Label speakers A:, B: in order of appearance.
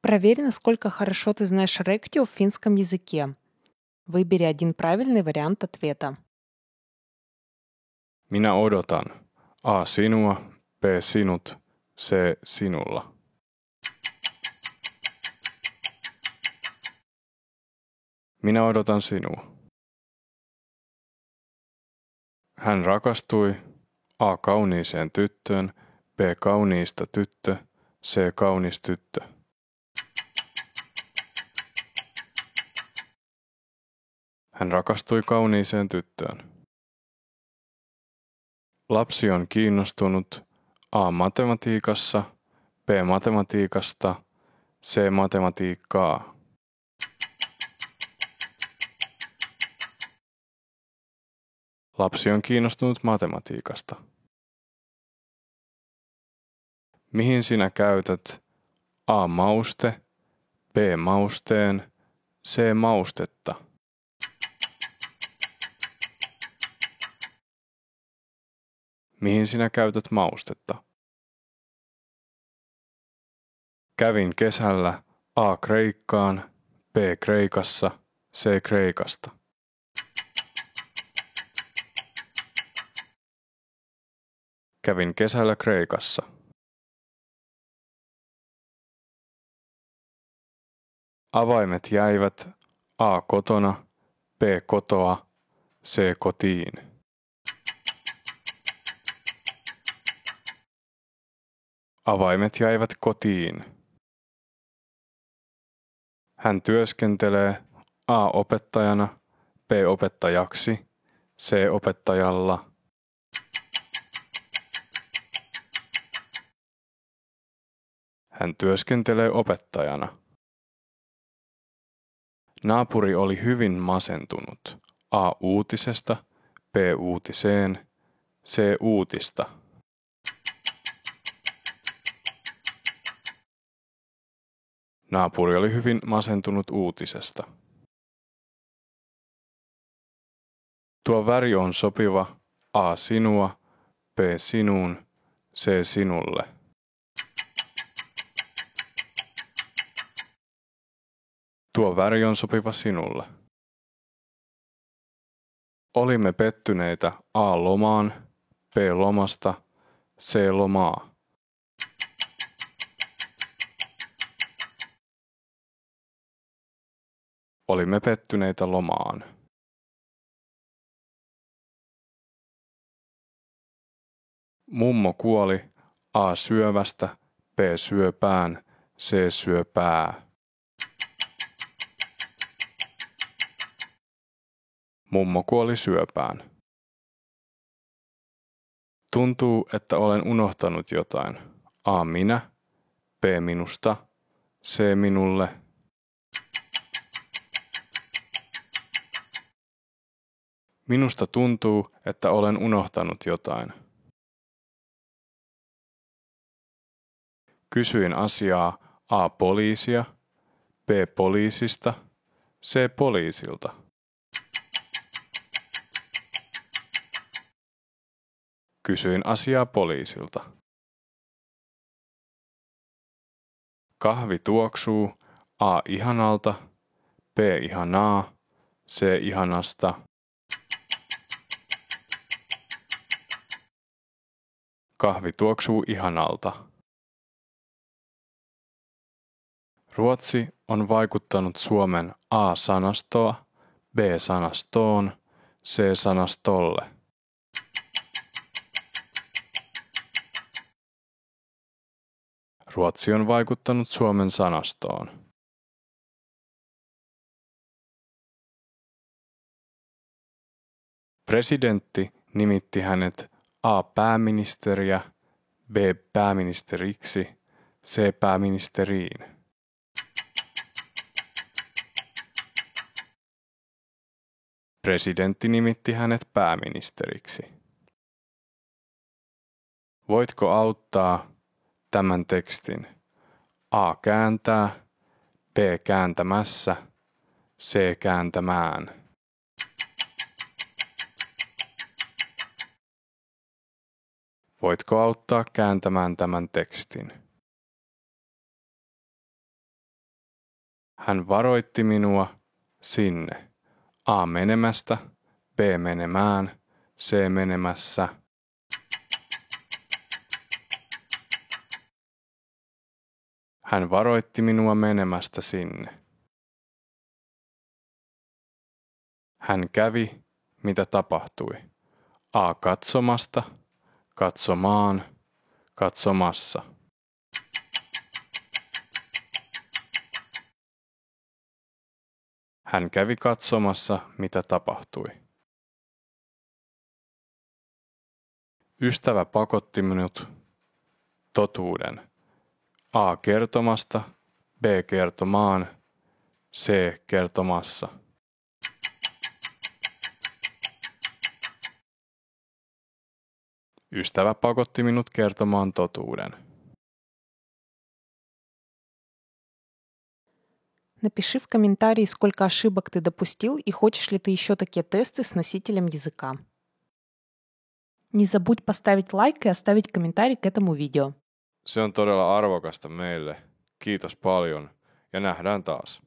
A: Проверь, насколько хорошо ты знаешь ректio в финском языке. Выбери один правильный вариант ответа.
B: Minä odotan. A. Sinua. B. Sinut. C. Sinulla. Minä odotan sinua. Hän rakastui A. Kauniiseen tyttöön, B. Kauniista tyttö, C. Kaunis tyttö. Hän rakastui kauniiseen tyttöön. Lapsi on kiinnostunut A. Matematiikassa, B. Matematiikasta, C. Matematiikkaa. Lapsi on kiinnostunut matematiikasta. Mihin sinä käytät A. Mauste, B. Mausteen, C. Maustetta. Mihin sinä käytät maustetta? Kävin kesällä A. Kreikkaan, B. Kreikassa, C. Kreikasta. Kävin kesällä Kreikassa. Avaimet jäivät A. Kotona, B. Kotoa, C. Kotiin. Avaimet jäivät kotiin. Hän työskentelee A. Opettajana, B. Opettajaksi, C. Opettajalla. Hän työskentelee opettajana. Naapuri oli hyvin masentunut. A. Uutisesta, B. Uutiseen, C. Uutista. Naapuri oli hyvin masentunut uutisesta. Tuo väri on sopiva A. Sinua, B. Sinuun, C. Sinulle. Tuo väri on sopiva sinulle. Olimme pettyneitä A. Lomaan, B. Lomasta, C. Lomaa. Olimme pettyneitä lomaan. Mummo kuoli A. Syövästä, B. Syöpään, C. Syöpää. Mummo kuoli syöpään. Tuntuu, että olen unohtanut jotain. A. Minä, B. Minusta, C. Minulle. Minusta tuntuu, että olen unohtanut jotain. Kysyin asiaa A. Poliisia, B. Poliisista, C. Poliisilta. Kysyin asiaa poliisilta. Kahvi tuoksuu A. Ihanalta, B. Ihanaa, C. Ihanasta. Kahvi tuoksuu ihanalta. Ruotsi on vaikuttanut Suomen A-sanastoa, B-sanastoon, C-sanastolle. Ruotsi on vaikuttanut Suomen sanastoon. Presidentti nimitti hänet A. Pääministeriä, B. Pääministeriksi, C. Pääministeriin. Presidentti nimitti hänet pääministeriksi. Voitko auttaa tämän tekstin? A. Kääntää, B. Kääntämässä, C. Kääntämään. Voitko auttaa kääntämään tämän tekstin? Hän varoitti minua sinne. A menemästä, B menemään, C menemässä. Hän varoitti minua menemästä sinne. Hän kävi, mitä tapahtui. A katsomasta, katsomaan, katsomassa. Hän kävi katsomassa, mitä tapahtui. Ystävä pakotti minut totuuden. A kertomasta, B kertomaan, C kertomassa. Ystävä pakotti minut kertomaan totuuden.
A: Напиши в комментарии, сколько ошибок ты допустил и хочешь ли ты еще такие тесты с носителем языка. Не забудь поставить лайк и оставить комментарий к этому видео.
B: Se on todella arvokasta meille. Kiitos paljon ja nähdään taas.